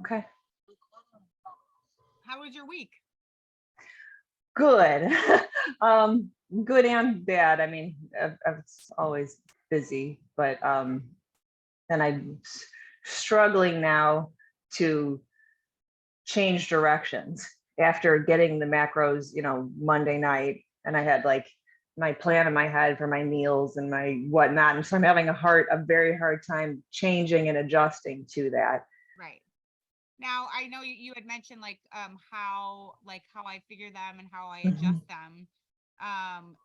Okay. How was your week? Good. um, Good and bad. I mean, it's always busy, but and I'm struggling now to change directions after getting the macros, Monday night, and I had like my plan in my head for my meals and my whatnot. And so I'm having a very hard time changing and adjusting to that. Right. Now, I know you had mentioned how I figure them and how I adjust Mhm. them. Um,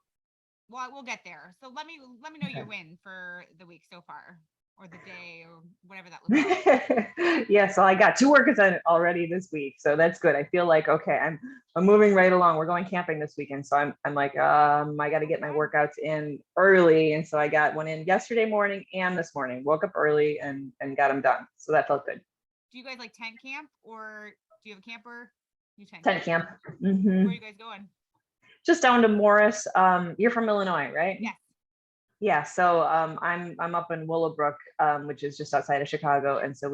well, we'll get there. So let me know your Okay. win for the week so far, or the day, or whatever that looks like. Yeah, so I got 2 workouts on already this week, so that's good. I feel like okay, I'm moving right along. We're going camping this weekend, so I'm like I got to Oh, get my fun. workouts in early, and so I got one in yesterday morning and this morning. Woke up early and got them done, so that felt good. Do you guys like tent camp, or do you have a camper? You tent Tent camp. camp. Where are Hmm. you guys going? Just down to Morris. You're from Illinois, right? Yes. Yeah, so I'm up in Willowbrook, which is just outside of Chicago, and so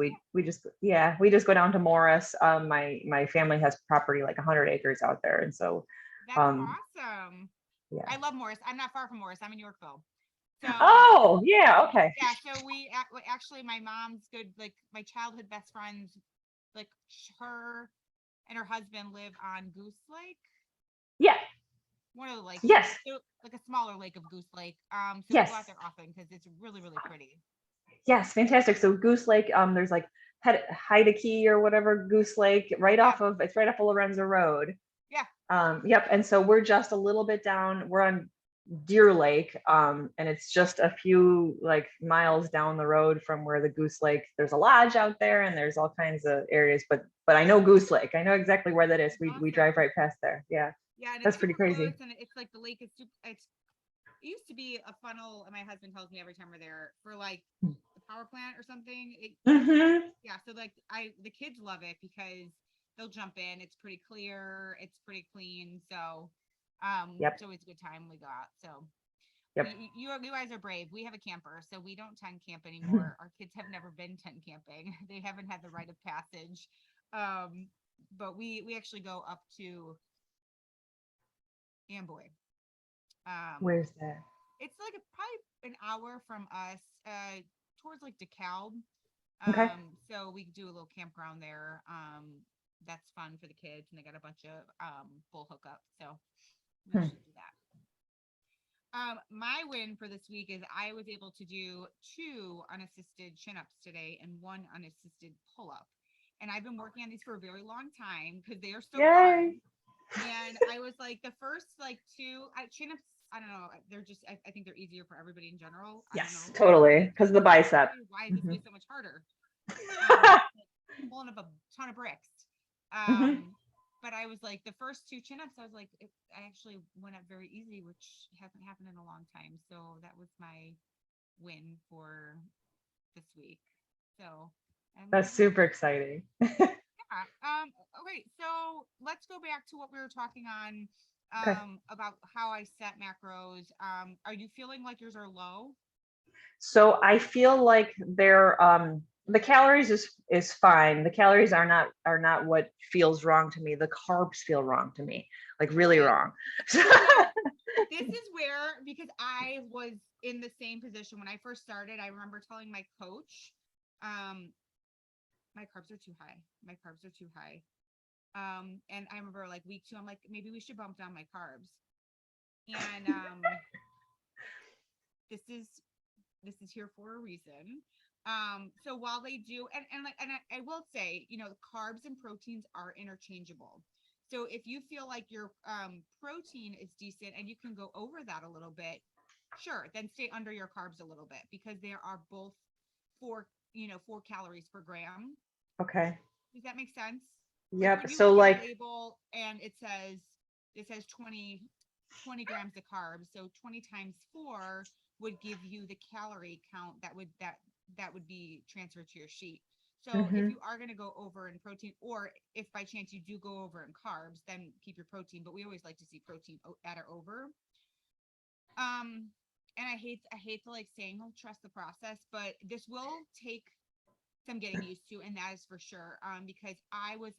Yeah, we just go down to Morris. My family has property like 100 acres out there, and so that's um awesome. yeah. I love Morris. I'm not far from Morris. I'm in Yorkville. So Oh yeah, okay. yeah, so actually my mom's good, like my childhood best friends, like her and her husband live on Goose Lake, Yeah, one of the lakes, yes, like a smaller lake of Goose Lake. So we go out yes, there often because it's really really pretty. yes, fantastic. So Goose Lake, there's like Heideke or whatever Goose Lake, Yeah, it's right off of Lorenzo Road. yeah. Yep, and so we're just a little bit down. We're on Deer Lake, and it's just a few like miles down the road from where the Goose Lake. There's a lodge out there, and there's all kinds of areas. But I know Goose Lake. I know exactly where that is. We drive Awesome. right past there. Yeah, Yeah, and that's it's pretty super crazy. close, and it's like the lake is super. It used to be a funnel, and my husband tells me every time we're there for like the power plant or something. Mm-hmm. Yeah, so like the kids love it because they'll jump in. It's pretty clear. It's pretty clean. So Yep. it's always a good time when we go out. So Yep. you guys are brave. We have a camper, so we don't tent camp anymore. Our kids have never been tent camping. They haven't had the rite of passage. Um, but we actually go up to Amboy. Um, Where's that? it's like probably an hour from us, towards like DeKalb. Okay. So we do a little campground there. That's fun for the kids, and they got a bunch of full hookups. So we Hmm. usually do that. My win for this week is I was able to do 2 unassisted chin ups today and 1 unassisted pull up. And I've been working on these for a very long time because they are so hard. Yay. And I was like, the first like chin ups, I don't know, they're just, I think they're easier for everybody in general. I don't Yes, know. totally. Because the Why, bicep. why is this Hmm. way so much harder? Like pulling up a ton of bricks. Hmm. But I was like, the first 2 chin ups, I was like, I actually went up very easy, which hasn't happened in a long time. So that was my win for this week. So I'm That's yeah. super exciting. Yeah. Okay, so let's go back to what we were talking on Okay. about how I set macros. Are you feeling like yours are low? So I feel like the calories is fine. The calories are not what feels wrong to me. The carbs feel wrong to me, like really Okay. wrong. So this is where, because I was in the same position when I first started, I remember telling my coach, um, my carbs are too high. My carbs are too high. And I remember like week 2, I'm like, maybe we should bump down my carbs. And this is this is here for a reason. So while they do, and I will say, carbs and proteins are interchangeable. So if you feel like your protein is decent and you can go over that a little bit, sure, then stay under your carbs a little bit because they are both 4 calories per gram. Okay. Does that make sense? Like Yep. when you So look at a like, label and it says 20 grams of carbs, so 20 times 4 would give you the calorie count that would be transferred to your sheet. So if mhm. you are going to go over in protein, or if by chance you do go over in carbs, then keep your protein. But we always like to see protein at or over. Um, and I hate to like saying, "Oh, trust the process," but this will take some getting used to, and that is for sure. Because I was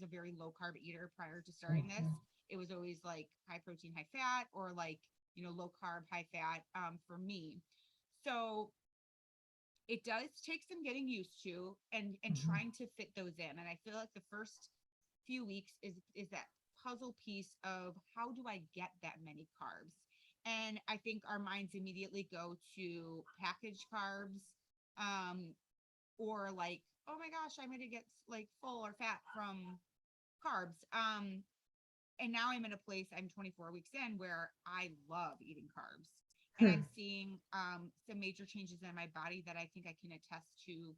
a very low carb eater prior to starting this. It was always like high protein, high fat, or like, low carb, high fat, for me. So it does take some getting used to, and trying to fit those in. And I feel like the first few weeks is that puzzle piece of, how do I get that many carbs? And I think our minds immediately go to packaged carbs, or like, oh my gosh, I'm gonna get like full or fat from carbs. And now I'm in a place, I'm 24 weeks in, where I love eating carbs. And I'm seeing some major changes in my body that I think I can attest to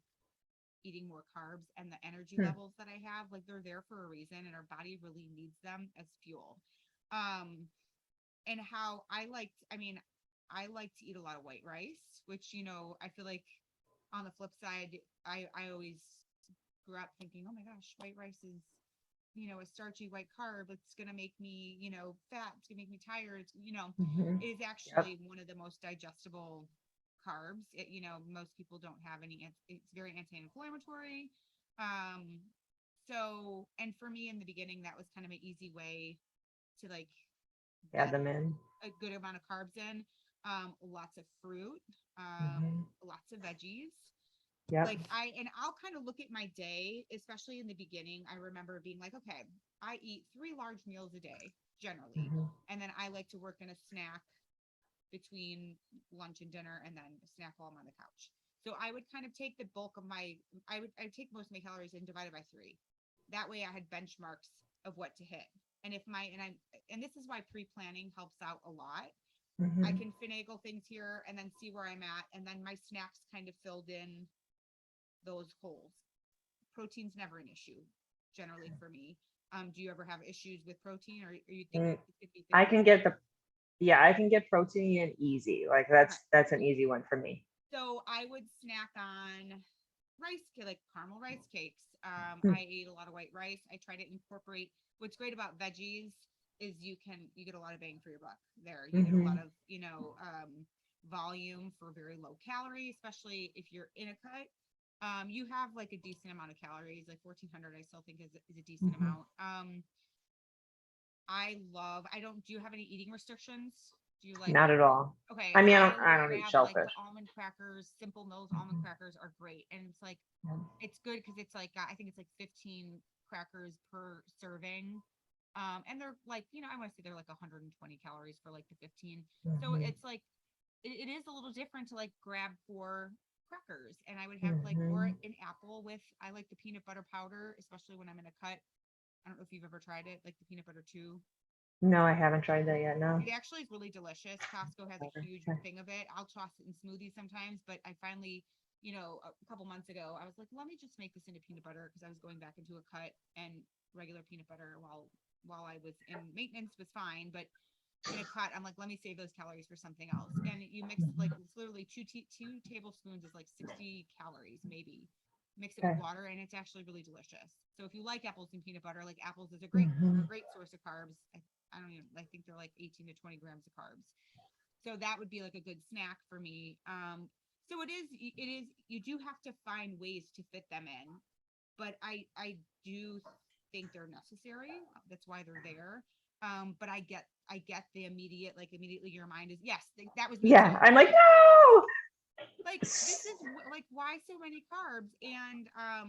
eating more carbs, and the energy levels that I have, like, they're there for a reason, and our body really needs them as fuel. And how I like to eat a lot of white rice, which, I feel like on the flip side, I always grew up thinking, oh my gosh, white rice is, a starchy white carb. It's going to make me, fat. It's going to make me tired. It is actually one of the most digestible carbs. Most people don't have any, it's very anti-inflammatory. So, and for me in the beginning, that was kind of an easy way to like Add them in. a good amount of carbs in. Lots of fruit, lots of veggies. Yeah. Like I'll kind of look at my day, especially in the beginning. I remember being like, okay, I eat 3 large meals a day generally. And then I like to work in a snack between lunch and dinner, and then a snack while I'm on the couch. So I would kind of take the bulk of I'd take most of my calories and divide it by 3. That way I had benchmarks of what to hit. And this is why pre-planning helps out a lot. I can finagle things here and then see where I'm at. And then my snacks kind of filled in those holes. Protein's never an issue generally for me. Do you ever have issues with protein, or you think I can get I can get protein in easy. Like that's an easy one for me. So I would snack on rice, like caramel rice cakes. I ate a lot of white rice. I try to incorporate, what's great about veggies is you get a lot of bang for your buck there. You get a lot of, volume for very low calorie, especially if you're in a cut. You have like a decent amount of calories, like 1400, I still think is a decent amount. Do you have any eating restrictions? Do you like? Not at all. Okay. I mean, I don't eat shellfish. Like the almond crackers, Simple Mills almond crackers are great. And it's like, it's good because it's like, I think it's like 15 crackers per serving. And they're like, I want to say they're like 120 calories for like the 15. So it's like, it is a little different to like grab 4 crackers, and I would have like, or an apple with, I like the peanut butter powder, especially when I'm in a cut. I don't know if you've ever tried it, like the peanut butter too. No, I haven't tried that yet. No. It actually is really delicious. Costco has a huge thing of it. I'll toss it in smoothies sometimes, but I finally, a couple months ago, I was like, let me just make this into peanut butter, because I was going back into a cut, and regular peanut butter while I was in maintenance was fine, but in a cut, I'm like, let me save those calories for something else. And you mix, like, it's literally 2 tablespoons is like 60 calories, maybe. Mix it with water, and it's actually really delicious. So if you like apples and peanut butter, like, apples is a great source of carbs. I think they're like 18 to 20 grams of carbs. So that would be like a good snack for me. So it is, you do have to find ways to fit them in, but I do think they're necessary. That's why they're there. But I get the immediately your mind is, yes, that was me too. I'm like, no, like, this is like, why so many carbs? And I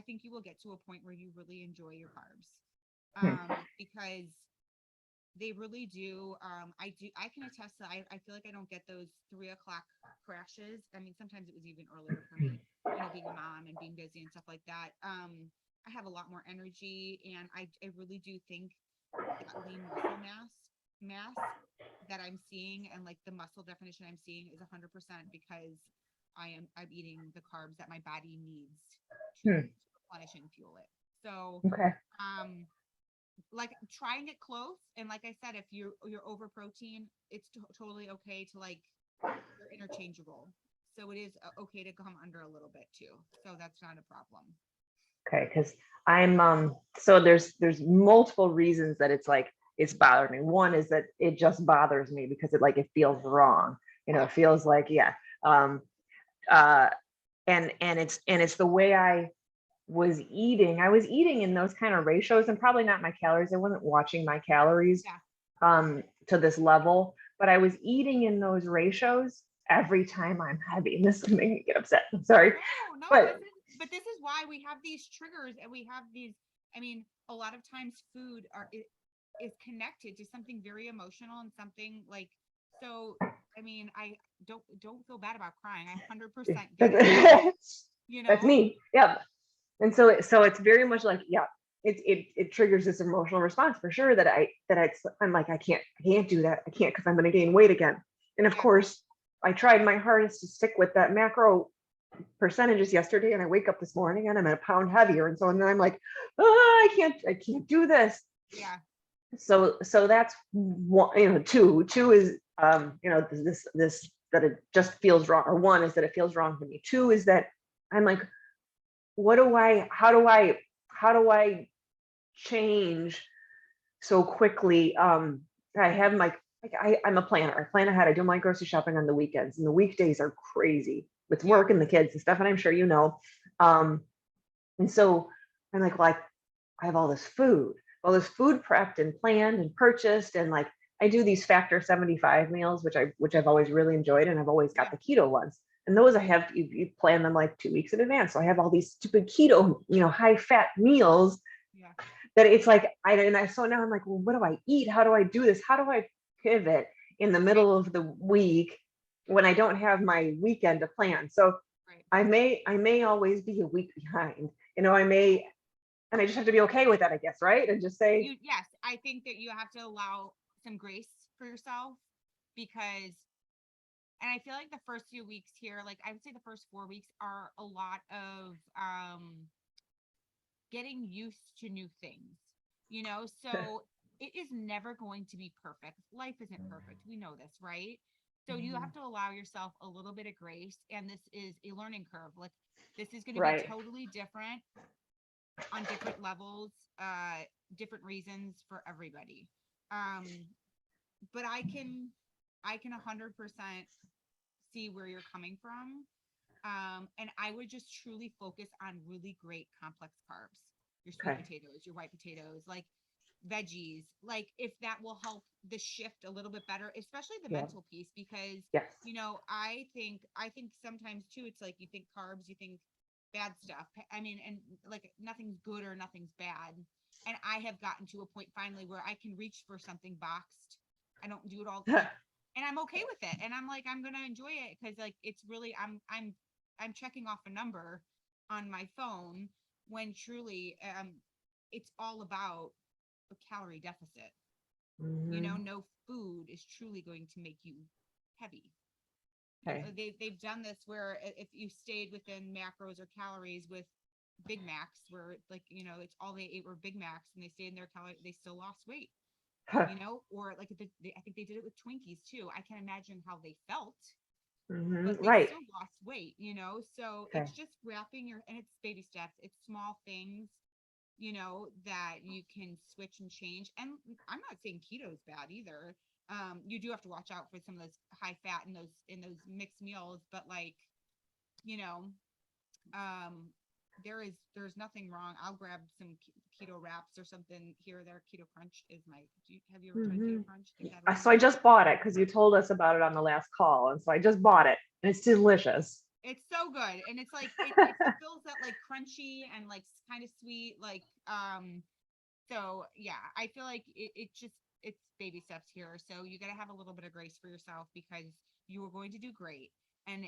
think you will get to a point where you really enjoy your carbs, because they really do. I can attest that I feel like I don't get those 3 o'clock crashes. I mean, sometimes it was even earlier for me, being a mom and being busy and stuff like that. I have a lot more energy, and I really do think that lean muscle mass that I'm seeing, and like the muscle definition I'm seeing, is 100% because I'm eating the carbs that my body needs to replenish and fuel it. So, like, trying it close, and like I said, if you're over protein, it's totally okay to, like, they're interchangeable. So it is okay to come under a little bit too. So that's not a problem. Okay, because I'm so there's multiple reasons that it's bothering me. One is that it just bothers me because it feels wrong. It feels like, Um, uh, and it's the way I was eating. I was eating in those kind of ratios, and probably not my calories. I wasn't watching my calories Yeah. to this level, but I was eating in those ratios every time I'm heavy. And this is making me get upset. I'm sorry. No, But but this is why we have these triggers and we have these. I mean, a lot of times food is connected to something very emotional and something like so. I mean, I don't feel bad about crying. I 100% get it. You that's know? me. Yeah. And so it's very much like, yeah, it triggers this emotional response for sure I'm like, I can't do that. I can't, because I'm going to gain weight again. And of Yeah. course, I tried my hardest to stick with that macro percentages yesterday, and I wake up this morning and I'm at a pound heavier. And so and then I'm like, oh, I can't do this. Yeah. So that's one, two is this that it just feels wrong, or one is that it feels wrong to me. Two is that I'm like, how do I change so quickly? I have I'm a planner. I plan ahead. I do my grocery shopping on the weekends, and the weekdays are crazy with Yeah. work and the kids and stuff, and I'm sure you know. Um, and so I'm like, well, I have all this food prepped and planned and purchased, and like I do these factor 75 meals, which I've always really enjoyed, and I've always got Yeah. the keto ones. And those I have, you plan them like 2 weeks in advance. So I have all these stupid keto, high fat meals Yeah. that it's like, so now I'm like, well, what do I eat? How do I do this? How do I pivot in the Right. middle of the week when I don't have my weekend to plan? So Right. I may always be a week behind, I may, and I just have to be okay with that, I guess, right? And just say, Yes, I think that you have to allow some grace for yourself because and I feel like the first few weeks here, like I would say the first 4 weeks are a lot of getting used to new things, so it is never going to be perfect. Life isn't perfect. We know this, right? So you have to allow yourself a little bit of grace. And this is a learning curve. Like this is going to be right, totally different on different levels, different reasons for everybody. Um, but I can 100% see where you're coming from. And I would just truly focus on really great complex carbs, your sweet okay, potatoes, your white potatoes, like veggies, like if that will help the shift a little bit better, especially the yeah, mental piece, because yes, I think sometimes too, it's like you think carbs, you think bad stuff. I mean, and like nothing's good or nothing's bad. And I have gotten to a point finally where I can reach for something boxed. I don't do it all like and I'm okay with it. And I'm like, I'm gonna enjoy it because like it's really I'm checking off a number on my phone when truly it's all about a calorie deficit. Mhm. No food is truly going to make you heavy. Okay, They've done this where if you stayed within macros or calories with Big Macs, where like it's all they ate were Big Macs, and they stayed in their calorie, they still lost weight. Or like I think they did it with Twinkies too. I can imagine how they felt, but they right, still lost weight. So okay, it's just wrapping and it's baby steps. It's small things, that you can switch and change. And I'm not saying keto is bad either. You do have to watch out for some of those high fat in those mixed meals, but like, you know, um, there's nothing wrong. I'll grab some keto wraps or something here or there. Keto Crunch is have you ever tried Keto Crunch? They've had one so I recently. just bought it because you told us about it on the last call, and so I just bought it, and it's delicious. It's so good. And it's like it fills that like crunchy and like kind of sweet, like so yeah, I feel like it's baby steps here. So you gotta have a little bit of grace for yourself because you are going to do great. And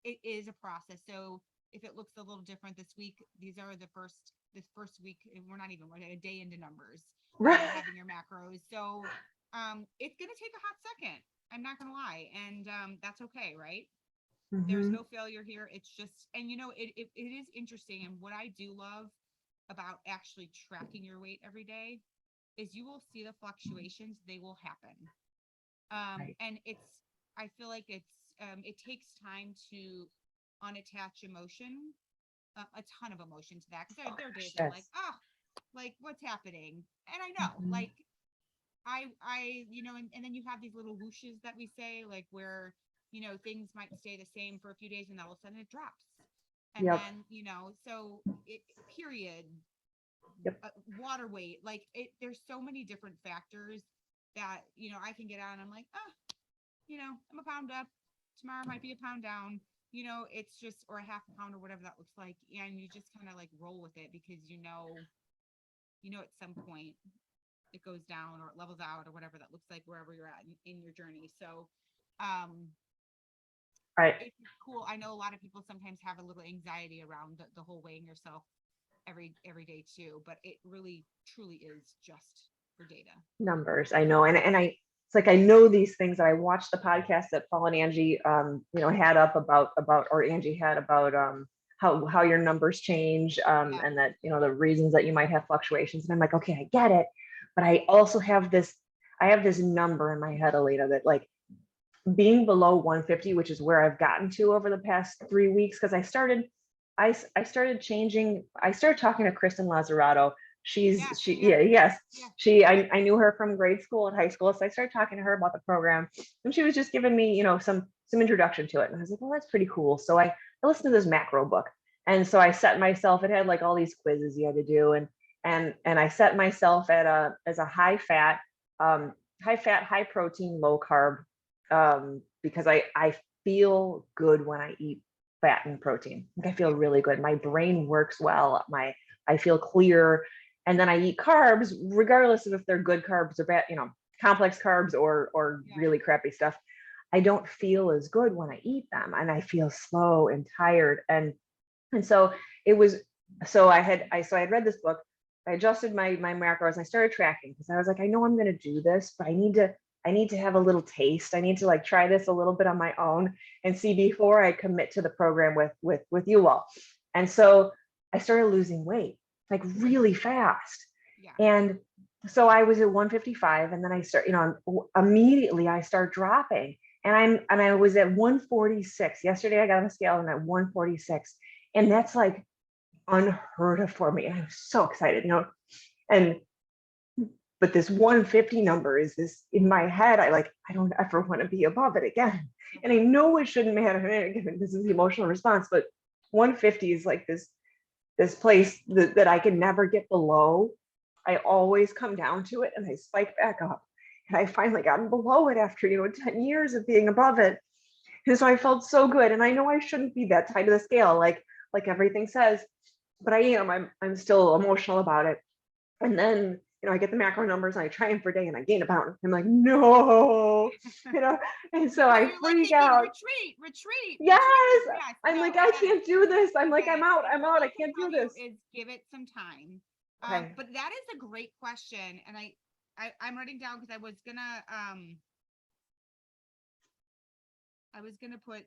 it is a process. So if it looks a little different this week, this first week, and we're a day into numbers, Right. having your macros. So it's gonna take a hot second. I'm not gonna lie. And that's okay, right? There's Hmm. no failure here. It's just, and it is interesting. And what I do love about actually tracking your weight every day is you will see the fluctuations. They will happen. Right. And I feel like it takes time to unattach emotion, a ton of emotion to that. Cause there are days I'm like, Yes. like what's happening? And I know, Mhm. like, and then you have these little whooshes that we say, like where, things might stay the same for a few days and all of a sudden it drops. And Yep. then, so period, Yep. water weight, like there's so many different factors that, I can get on. I'm like, I'm a pound up. Tomorrow might be a pound down. It's just, or a half a pound or whatever that looks like. And you just kind of like roll with it because at some point it goes down or it levels out or whatever that looks like wherever you're at in your journey. So, Right. it's cool. I know a lot of people sometimes have a little anxiety around the whole weighing yourself every day too, but it really truly is just for data. Numbers. I know. And it's like, I know these things. I watched the podcast that Paul and Angie, had up about, or Angie had about, how your numbers change, Yeah. and that, the reasons that you might have fluctuations. And I'm like, okay, I get it. But I also have this number in my head, Alita, that like being below 150, which is where I've gotten to over the past 3 weeks. Cause I started talking to Kristen Lazzarato. Yeah. Yes. Yeah. I knew her from grade school and high school. So I started talking to her about the program and she was just giving me, some introduction to it. And I was like, well, that's pretty cool. So I listened to this macro book. And so I set myself, it had like all these quizzes you had to do. And I set myself as a high fat, high protein, low carb, because I feel good when I eat fat and protein. Like I feel really good. My brain works well. I feel clear. And then I eat carbs, regardless of if they're good carbs or bad, complex carbs or really crappy stuff. I don't feel as good when I eat them, and I feel slow and tired. And so I had read this book. I adjusted my macros and I started tracking because I was like, I know I'm going to do this, but I need to have a little taste. I need to like try this a little bit on my own and see before I commit to the program with you all. And so I started losing weight like really fast. Yeah. And so I was at 155 and then I start, immediately I start dropping and I was at 146. Yesterday I got on the scale and at 146. And that's like unheard of for me. And I'm so excited, and but this 150 number is this in my head. I don't ever want to be above it again. And I know it shouldn't matter. Again, this is the emotional response, but 150 is like this place that I can never get below. I always come down to it and I spike back up. And I finally gotten below it after, 10 years of being above it. And so I felt so good. And I know I shouldn't be that tight of the scale, like everything says, but I am. I'm still emotional about it. And then, I get the macro numbers and I try them for a day and I gain a pound. I'm like, no, and so I freak out. Retreat. Yes. Yes. I'm No, like, I can't do this. I'm like, I'm out. What I can't do this. Is give it some time. Okay. But that is a great question. And I'm writing down because I was gonna put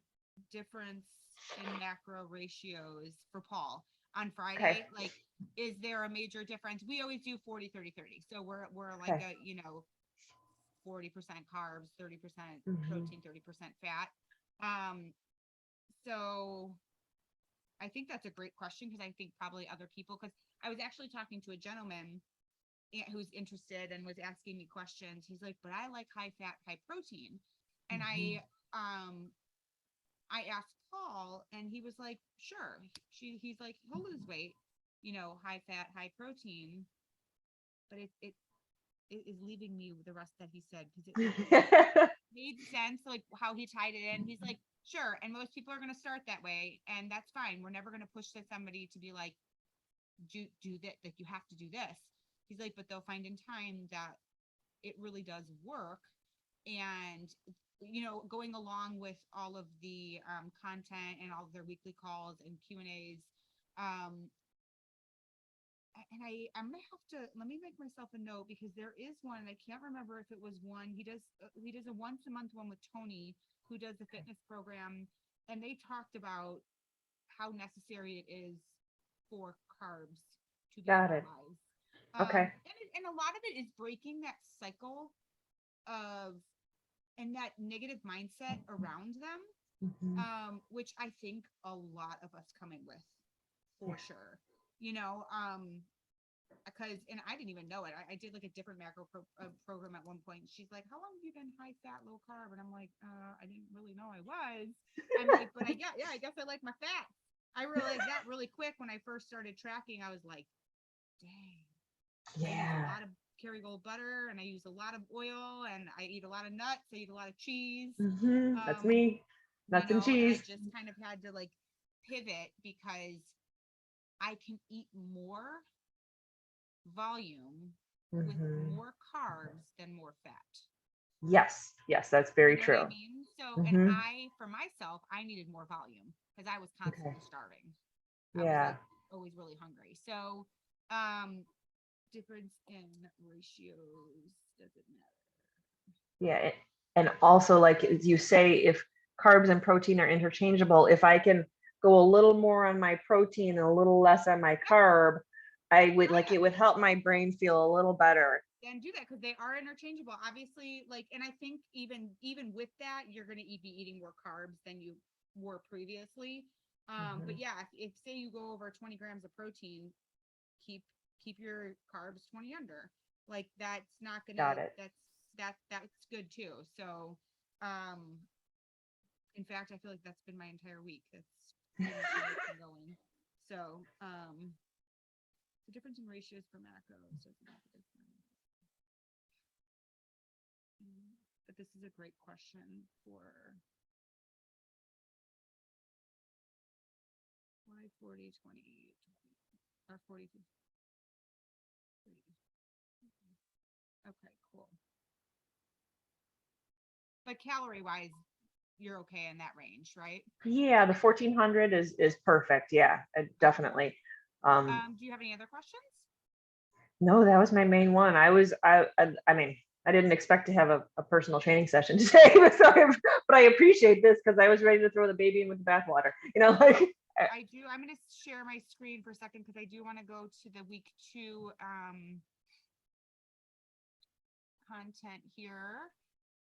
difference in macro ratios for Paul on Friday. Okay. Like, is there a major difference? We always do 40, 30, 30. So we're like Okay. 40% carbs, 30% Mhm. protein, 30% fat. So I think that's a great question because I think probably other people, because I was actually talking to a gentleman who's interested and was asking me questions. He's like, but I like high fat, high protein. And I asked Paul and he was like, sure. He's like, he'll lose weight, high fat, high protein, but it is leaving me with the rest that he said because it made sense, like how he tied it in. He's like, sure. And most people are going to start that way. And that's fine. We're never going to push somebody to be like, do that, like you have to do this. He's like, but they'll find in time that it really does work. And going along with all of the content and all of their weekly calls and Q&As, and I'm gonna have to, let me make myself a note because there is one, and I can't remember if it was one. He does a once a month one with Tony, who does the fitness program, and they talked about how necessary it is for carbs to be Got it. utilized. Okay. And a lot of it is breaking that cycle of and that negative mindset around them, which I think a lot of us come in with, for sure. because, and I didn't even know it. I did like a different program at one point. She's like, "How long have you been high fat, low carb?" And I'm like, "I didn't really know I was." I'm like, "But I guess I like my fat." I realized that really quick when I first started tracking. I was like, "Dang, I use a Yeah. lot of Kerrygold butter, and I use a lot of oil, and I eat a lot of nuts. I eat a lot of cheese." That's me. Nuts and And I cheese. just kind of had to like pivot because I can eat more volume with Hmm. more carbs than more fat. Yes. Yes, that's very You know what I true. mean? So, and Hmm. for myself, I needed more volume because I was Okay. constantly starving. I was Yeah. like always really hungry. So, um, difference in ratios doesn't matter. Yeah. And also, like as you say, if carbs and protein are interchangeable, if I can go a little more on my protein and a little less on my Yep. carb, I would like it Correct. would help my brain feel a little better. And do that because they are interchangeable. Obviously, like, and I think even with that, you're going to be eating more carbs than you were previously. But Hmm. yeah, if say you go over 20 grams of protein, keep keep your carbs 20 under. Like that's not Got gonna it. that's good too. So, um, in fact, I feel like that's been my entire week. That's pretty much how it's been going. So, the difference in ratios for macros doesn't make a difference. But this is a great question for why 40, 20, or 40. Okay, cool. But calorie wise, you're okay in that range, right? Yeah, the 1400 is perfect. Yeah, definitely. Um, Do you have any other questions? no, that was my main one. I mean, I didn't expect to have a personal training session today, but I appreciate this because I was ready to throw the baby in with the bathwater. Like I do. I'm going to share my screen for a second because I do want to go to the week 2 content here.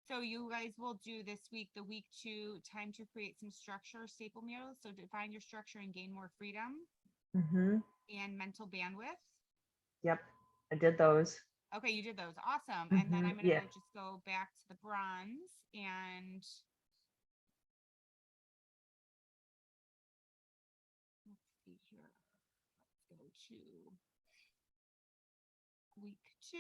So you guys will do this week, the week 2, time to create some structure, staple meals. So define your structure and gain more freedom hmm. and mental bandwidth. Yep, I did those. Okay, you did those. Awesome. And then Hmm. I'm going to Yeah. go back to the bronze and let's see here. Let's go to week 2.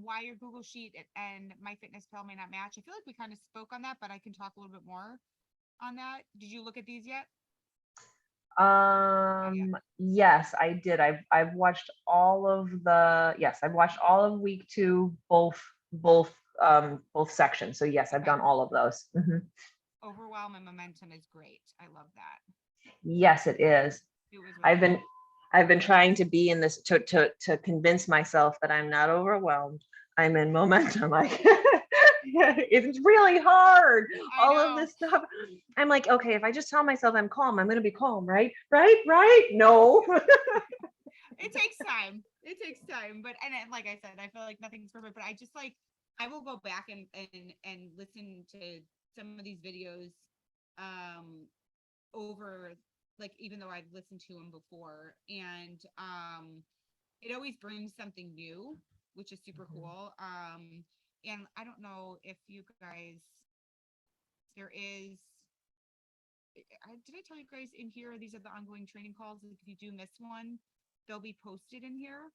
Why your Google Sheet and MyFitnessPal may not match. I feel like we kind of spoke on that, but I can talk a little bit more on that. Did you look at these yet? Not yet. Yes, I did. I've watched all of the yes, I've watched all of week 2, both sections. So yes, I've Okay. done all of those. Hmm. Overwhelm and momentum is great. I love that. Yes, it is. It was really I've good. been I've been trying to be in this to convince myself that I'm not overwhelmed. I'm in momentum. It's really hard. I All of know. this stuff. I'm like, okay, if I just tell myself I'm calm, I'm gonna be calm, right? Right? No. It takes time. It takes time. But and like I said, I feel like nothing's perfect. But I just like I will go back and listen to some of these videos over like even though I've listened to them before. And it always brings something new, which is super cool. And I don't know if you guys there is did I tell you guys in here these are the ongoing training calls? Like if you do miss one, they'll be posted in here.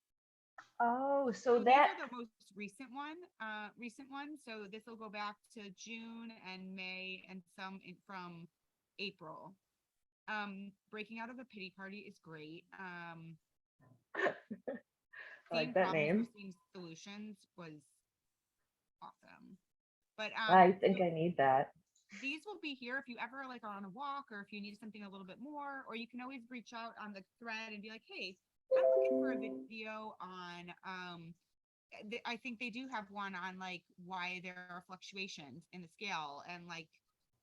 Oh, so So these that are the most recent ones. So this will go back to June and May and some from April. Breaking out of a pity party is great. I Seeing like that problems for name. seeing solutions was awesome. But I think so I need that. these will be here if you ever like are on a walk or if you need something a little bit more, or you can always reach out on the thread and be like, hey, I'm looking for a video on I think they do have one on like why there are fluctuations in the scale and like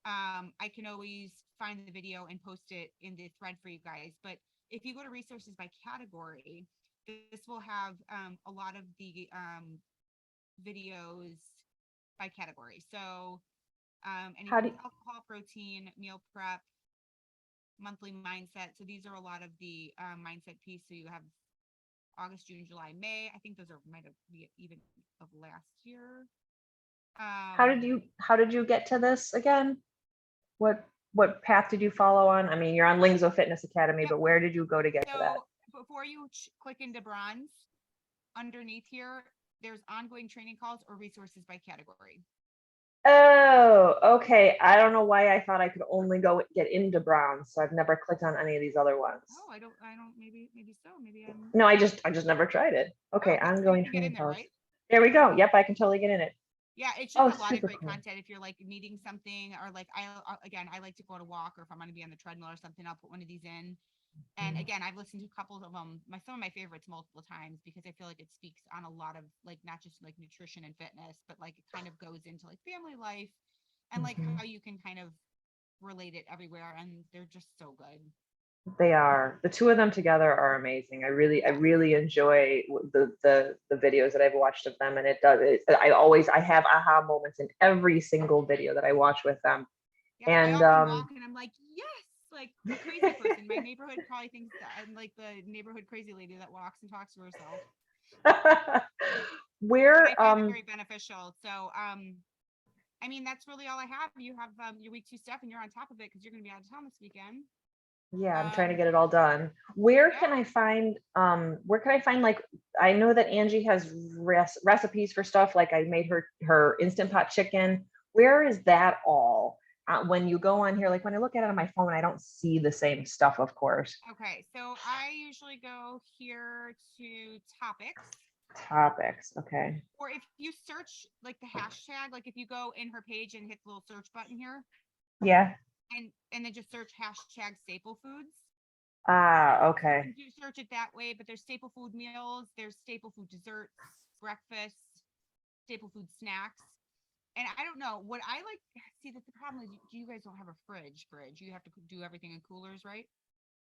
I can always find the video and post it in the thread for you guys. But if you go to resources by category, this will have a lot of the videos by category. So How anything do with alcohol, protein, meal prep, monthly mindset. So these are a lot of the mindset piece. So you have August, June, July, May. I think those are might have be even of last year. How did you get to this again? What path did you follow on? I mean, you're on Lingzo Fitness Academy, Yep. but where did you go to get to that? So before you click into bronze, underneath here, there's ongoing training calls or resources by category. Oh, okay. I don't know why I thought I could only go get into bronze, so I've never clicked on any of these other ones. Oh, I don't, maybe so. Maybe I'm. No, I just never tried it. Okay, Oh, ongoing you can get in training there, calls. right? There we go. Yep, I can totally get in it. Yeah, it's Oh, just a lot of super great cool. content. If you're like needing something, or like again, I like to go on a walk, or if I'm going to be on the treadmill or something, I'll put one of these in. And again, I've listened to a couple of them, some of my favorites multiple times, because I feel like it speaks on a lot of like not just like nutrition and fitness, but like it kind of goes into like family life and like how you can kind of relate it everywhere. And they're just so good. They are. The two of them together are amazing. I really enjoy the videos that I've watched of them, and I have aha moments in every single video that I watch with them. Yeah, And I often walk and I'm like, yes, like the crazy person. My neighborhood probably thinks that I'm like the neighborhood crazy lady that walks and talks to herself. where I find it very beneficial. So I mean, that's really all I have. You have your week 2 stuff and you're on top of it because you're going to be out of town this weekend. yeah, I'm trying to get it all done. Where Yeah. can I find like, I know that Angie has recipes for stuff, like I made her Instant Pot chicken. Where is that all? When you go on here, like when I look at it on my phone, I don't see the same stuff, of course. Okay, so I usually go here to Topics, okay. or if you search like the hashtag, like if you go in her page and hit the little search button here Yeah. and then just search hashtag staple foods. Okay. You search it that way, but there's staple food meals, there's staple food desserts, breakfast, staple food snacks. And I don't know what I like. See, that the problem is you guys don't have a fridge. You have to do everything in coolers, right?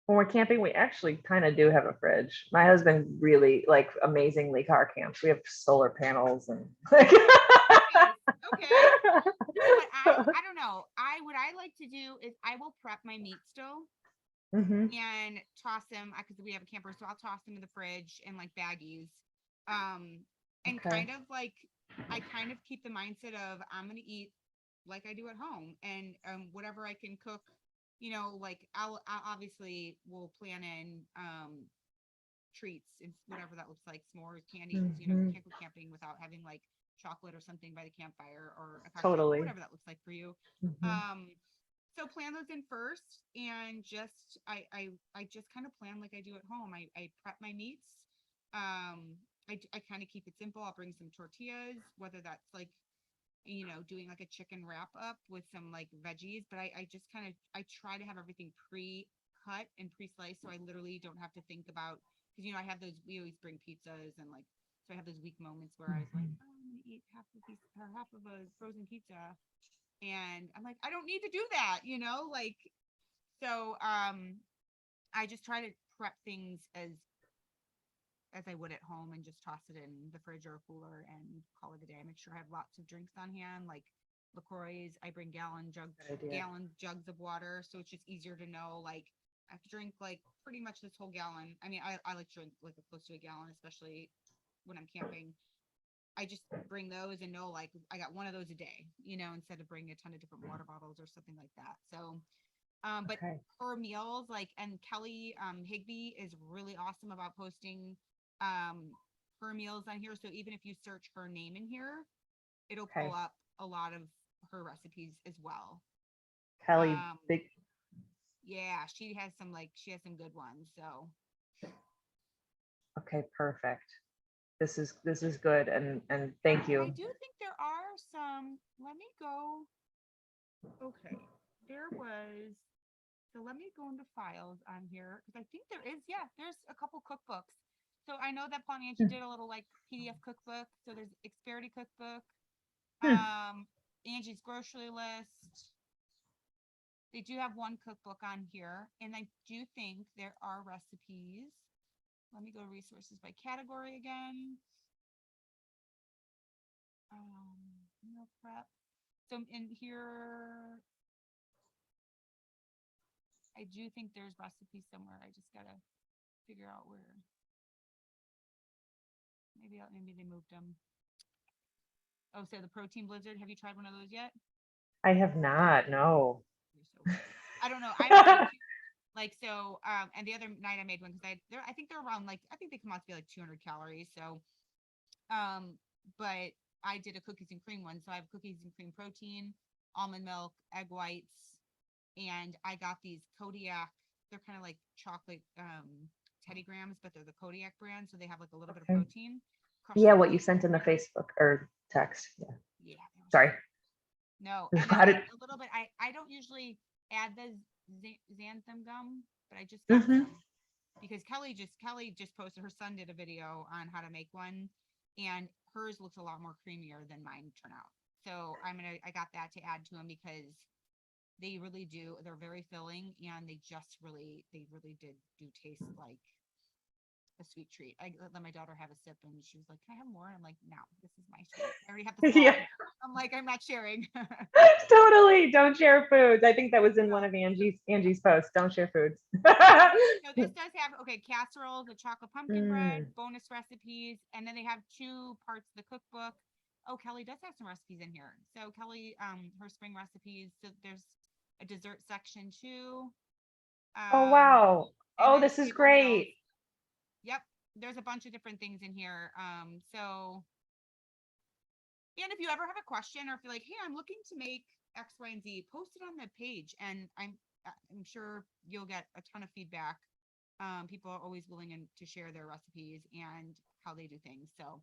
When we're camping, we actually kind of do have a fridge. My husband really, like, amazingly car camps. We have solar panels and Okay. So what I don't know. What I like to do is I will prep my meat still and toss them because we have a camper, so I'll toss them in the fridge in like baggies. And kind of like I kind of keep the mindset of I'm gonna eat like I do at home, and whatever I can cook, like I'll obviously will plan in treats and whatever that looks like, s'mores, candy, because you can't go camping without having like chocolate or something by the campfire or a cocktail, Totally. whatever that looks like for you. So plan those in first, and just I just kind of plan like I do at home. I prep my meats. I kind of keep it simple. I'll bring some tortillas, whether that's like doing like a chicken wrap up with some like veggies, but I just kind of I try to have everything pre-cut and pre-sliced, so I literally don't have to think about, because I have those, we always bring pizzas, and like so I have those weak moments where I was like, oh, I'm gonna eat half a piece or half of a frozen pizza. And I'm like, I don't need to do that, like, so I just try to prep things as I would at home and just toss it in the fridge or cooler and call it a day. I make sure I have lots of drinks on hand, like LaCroix. I bring gallon jugs of water, so it's just easier to know, like, I have to drink like pretty much this whole gallon. I mean, I like to drink like close to a gallon, especially when I'm camping. I just bring those and know like I got one of those a day, instead of bringing a ton of different water bottles or something like that. So, but her meals, like, and Kelly Higby is really awesome about posting her meals on here. So even if you search her name in here, it'll pull up a lot of her recipes as well. Kelly, big. Yeah, she has some good ones. So. Okay, perfect. This is good, and thank you. I do think there are some. Let me go. Okay, so let me go into files on here, because I think there's a couple cookbooks. So I know that Paul and Angie did a little like PDF cookbook. So there's Xperity cookbook, Angie's grocery list. They do have one cookbook on here, and I do think there are recipes. Let me go to resources by category again. Meal prep. So in here, I do think there's recipes somewhere. I just gotta figure out where. Maybe they moved them. Oh, so the protein blizzard. Have you tried one of those yet? I have not, no. You're so I don't know. I like so. And the other night I made one because I think they're around like I think they come out to be like 200 calories. So, but I did a cookies and cream one. So I have cookies and cream protein, almond milk, egg whites, and I got these Kodiak. They're kind of like chocolate Teddy Grahams, but they're the Kodiak brand, so they have like a little bit of protein. Yeah, what you sent in the Facebook or text. Yeah. Yeah. Sorry. No, There's and then a little bit. I don't usually add the xanthan gum, but I just got some because Kelly just posted, her son did a video on how to make one, and hers looks a lot more creamier than mine turn out. So I got that to add to them because they really do. They're very filling, and they really did taste like a sweet treat. I let my daughter have a sip, and she was like, "Can I have more?" I'm like, "No, this is my treat. I already have the swallow." Yeah. I'm like, "I'm not sharing." Totally. Don't share foods. I think that was in one of Angie's posts. Don't share foods. So this does have casseroles, a chocolate pumpkin bread, bonus recipes, and then they have 2 parts of the cookbook. Oh, Kelly does have some recipes in here. So Kelly, her spring recipes. So there's a dessert section too. Oh wow. Oh, then this is paper great. milk. Yep, there's a bunch of different things in here. So, and if you ever have a question or if you're like, hey, I'm looking to make X, Y, and Z, post it on the page, and I'm sure you'll get a ton of feedback. People are always willing to share their recipes and how they do things. So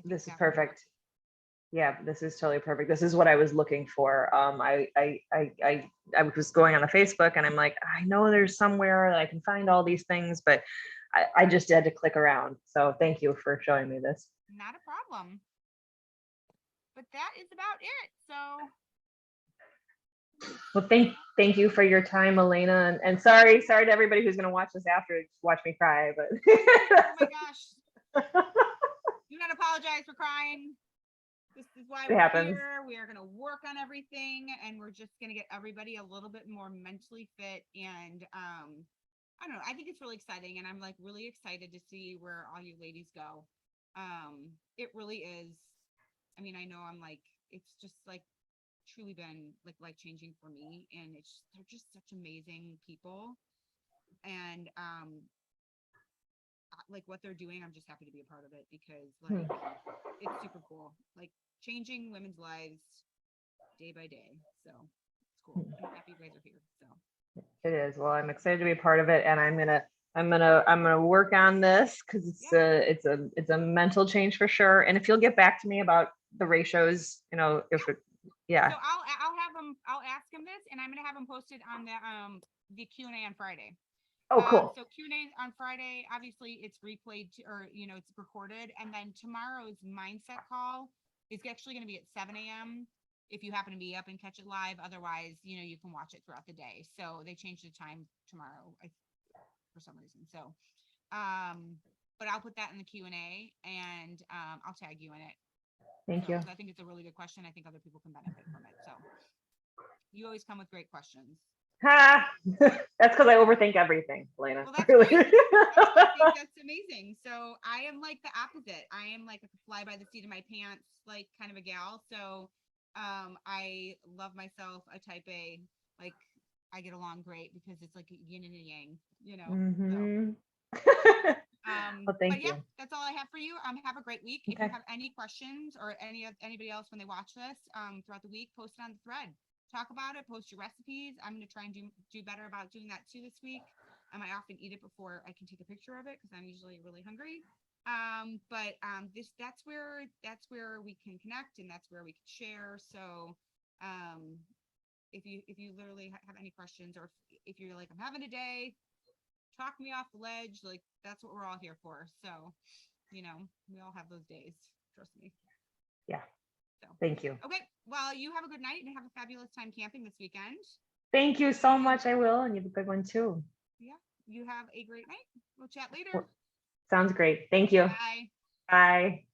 this is perfect. Yeah, this is totally perfect. This is what I was looking for. I was going on the Facebook and I'm like, I know there's somewhere that I can find all these things, but I just had to click around. So thank you for showing me this. Not a problem. But that is about it. So well, thank you for your time, Elena, and sorry to everybody who's gonna watch this after, watch me cry, but oh my gosh. Do not apologize for crying. This is why we're here. We are going to work on everything, and we're just going to get everybody a little bit more mentally fit. And I don't know. I think it's really exciting, and I'm like really excited to see where all you ladies go. It really is. I mean, I know I'm like, it's just like truly been like life changing for me, and they're just such amazing people, and like what they're doing, I'm just happy to be a part of it because like it's super cool. Like changing women's lives day by day. So it's cool. I'm happy you guys are here. So it is. Well, I'm excited to be a part of it, and I'm gonna work on this because it's a mental change for sure. And if you'll get back to me about the ratios, you know, if it, yeah. So I'll ask him this, and I'm gonna have him posted on the Q&A on Friday. Oh, cool. So Q&A on Friday, obviously it's replayed or it's recorded, and then tomorrow's mindset call is actually going to be at 7 a.m. if you happen to be up and catch it live. Otherwise, you can watch it throughout the day. So they changed the time tomorrow for some reason. So, but I'll put that in the Q&A, and I'll tag you in it. Thank you. I think it's a really good question. I think other people can benefit from it. So you always come with great questions. Ha! That's because I overthink everything, Elena. Well, that's really. great. I think that's amazing. So I am like the opposite. I am like a fly by the seat of my pants, like kind of a gal. So I love myself, a type A. Like I get along great because it's like a yin and a yang, Well, thank you. Yeah, that's all I have for you. Have a great week. Okay. If you have any questions or anybody else when they watch this throughout the week, post it on the thread. Talk about it, post your recipes. I'm going to try and do better about doing that too this week. I often eat it before I can take a picture of it because I'm usually really hungry. That's where we can connect, and that's where we can share. So if you literally have any questions, or if you're like, I'm having a day, talk me off the ledge, like that's what we're all here for. So, we all have those days. Trust me. Yeah. So thank you. Okay. Well, you have a good night and have a fabulous time camping this weekend. Thank you so much. I will. And you have a good one too. Yeah. You have a great night. We'll chat later. Well, sounds great. Thank you. Bye. Bye.